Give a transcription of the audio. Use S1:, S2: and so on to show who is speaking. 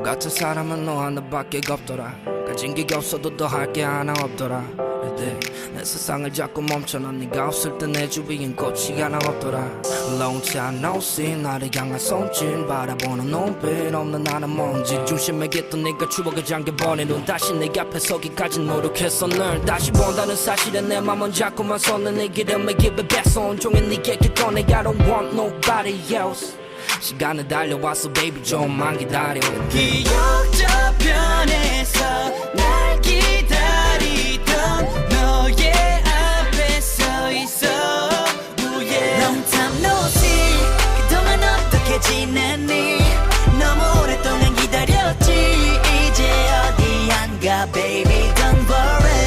S1: 너 같은 사람은 너 하나밖에 없더라. 가진 게 없어도 더 할 게 하나 없더라. 근데 내 세상을 자꾸 멈춰놔. 네가 없을 때 내 주위엔 꽃이 하나 없더라. Long time no see 나를 향한 손짓 바라보는 눈빛 없는 나는 뭔지 중심에 있던 네가 추억에 잠겨버린 눈 다시 내 앞에 서기까지 노력했어. 널 다시 본다는 사실에 내 맘은 자꾸만 솟는 네 기름에 입에 뱉어 온종일 네게 꺼내 I don't want nobody else. 시간은 달려왔어 baby 좀만 기다려.
S2: 기억 저편에서 날 기다려